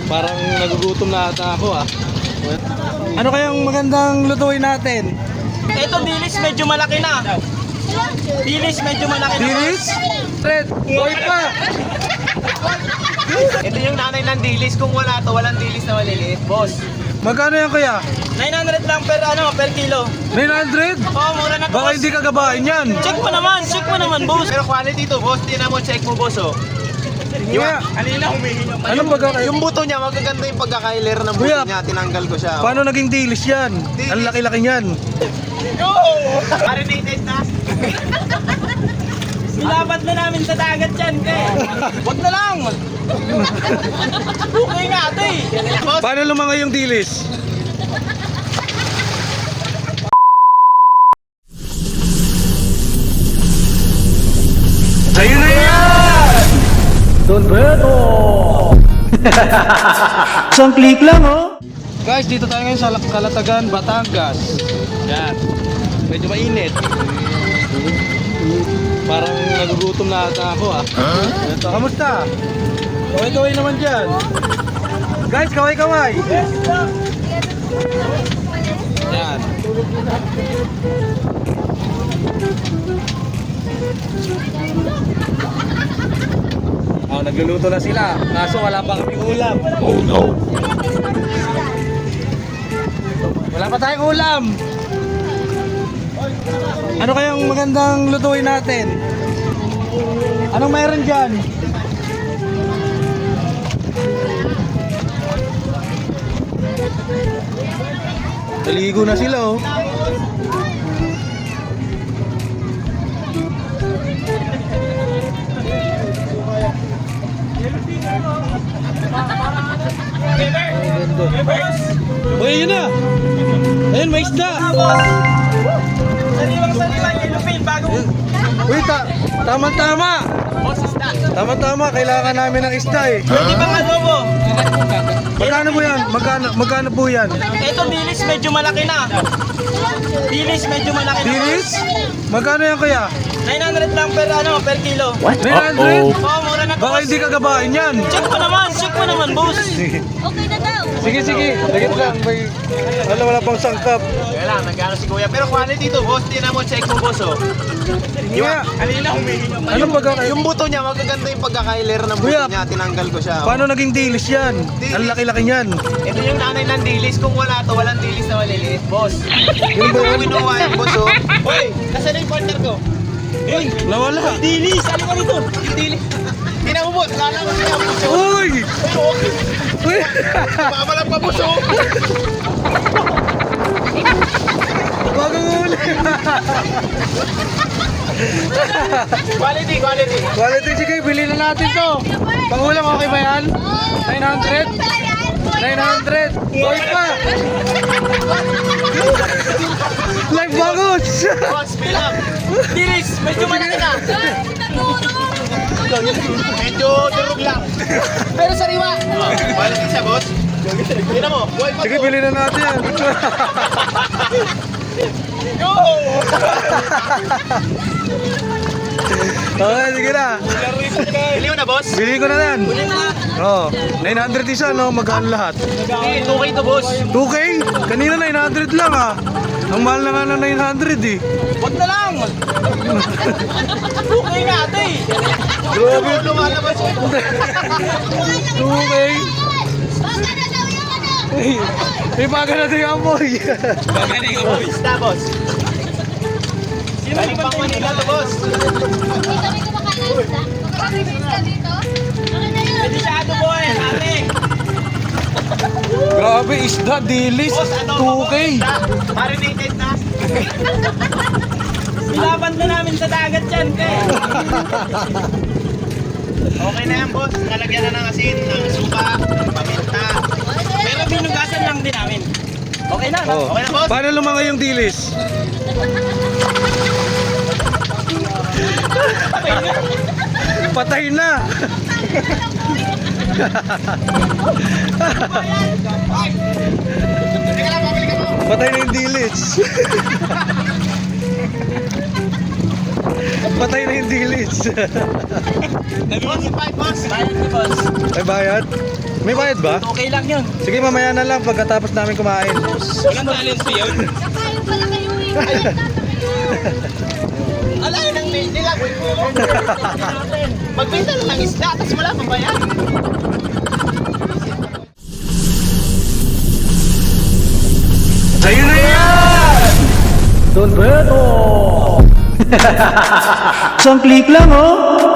Parang nagugutom na ata ako ah. Ano kayang magandang lutuin natin? Ito dilis medyo malaki na. Dilis medyo malaki na. Dilis? Red, boy pa! Ito yung nanay ng dilis. Kung wala to, walang dilis na maliliit, boss. Magkano yan kuya? 900 lang per kilo. 900? Oo, mura na to, Baka boss. hindi kagabain yan. Check mo naman, boss. Pero quality to, boss. Tingnan mo, check mo, boss, oh. Kuya, Kanina humihinga pa. anong pagkakain? Yung buto niya, magaganda yung pagkakailer ng buto Kuya, niya. Tinanggal ko siya. Paano naging dilis yan? Ang laki-laki niyan. Go! Marinated na. Nilapat na namin sa dagat yan, te. Wag na lang. Okay nga, te. Boss, Paano lumangay yung dilis? Sa'yo na yan! Don Beto! Isang click lang, oh! Guys, dito tayo ngayon sa Calatagan, Batangas. Yan. Medyo mainit. Parang nagugutom na ata ako, ah. Ito, kamusta? Kaway-kaway naman dyan. Guys, kaway-kaway! Yan. Oh, nagluluto na sila. Kaso wala pa kaming ulam. Oh no. Wala pa tayong ulam. Ano kayang magandang lutuin natin? Anong mayroon dyan? Naligo na sila, oh. Uy, yun na! Ayun, may isda! sariwang-sariwa yung lupin bago. Uy, tama-tama! Boss, isda. Tama-tama, kailangan namin ng isda eh. Pwede bang adobo? Magkano po yan? Magkano po yan? Ito dilis medyo malaki na. Dilis medyo malaki na. Dilis? Magkano yan kuya? 900 lang per kilo. 900? Oo, mura na to, Baka boss. hindi kagabain yan. Check mo naman, boss. Okay na daw. Sige, sige. Lagyan lang. May, wala pang sangkap. Kaya lang, nagkano si kuya. Pero quality to, boss. Tingnan mo, check mo, boss, oh. Kuya, Kanina humihinga pa. anong pagkakain? Yung buto niya, magaganda yung pagkakailer ng buto Kuya, niya. Tinanggal ko siya. Paano naging dilis yan? Ang laki-laki niyan. Ito yung nanay ng dilis. Kung wala to, walang dilis na maliliit, boss. Yun ba yun? Kinuha yung boss, oh. Hoy, nasa na yung partner ko? Hoy, Nawala. dilis. Ano ka rito? Yung dilis. Tingnan mo, boss. Lala ko siya, boss. Uy! Uy! Mamalang pa, boss, oh. Bagong huli. Quality. Quality, sige. Bili na natin to. Pangulam, okay ba yan? 900? 900? Boy pa! Live bagus! Boss, bilang. Dilis, medyo malaki na. Medyo durog lang. Pero sariwa. Quality siya, boss. Tingnan mo, buhay pa Sige, to. bili na natin yan. Go! Okay, sige na. Bili mo na, boss. Bili ko na yan. Oh, 900 isa, no? Magkano lahat? Hindi, 2K to, boss. 2K? Kanina 900 lang, ah. Ang mahal na nga ng 900, eh. Wag na lang. 2K nga, ate. Grabe. Lumalabas ko. 2K? May baga na din ang boy. Magaling ako. Basta, boss. Galing pang Manila to, boss. Hindi kami kumakain ng isda. Makakain ng isda dito. Okay na yun. Pwede siya adobo eh, ate. Grabe, isda, dilis. Boss, adobo, 2K. boss. Marinated na. Nilaban na namin sa dagat yan, te. Okay na yan, boss. Nalagyan na ng asin, ng suka, ng paminta. Pero binugasan lang din namin. Okay na, Oh. okay na, boss. Paano lumangay yung dilis? Patay na. Patay na yung dilis. Patay na yung dilis. Boss, boss. Bayad ni boss. May bayad? May bayad ba? Okay lang yun. Sige, mamaya na lang pagkatapos namin kumain. Walang talent yun. Nakain pala kayo eh. Alayo ng nila. Magbenta lang ng isda, tapos wala pang bayad. Ayun na yan! Don Beto! Isang click lang, oh!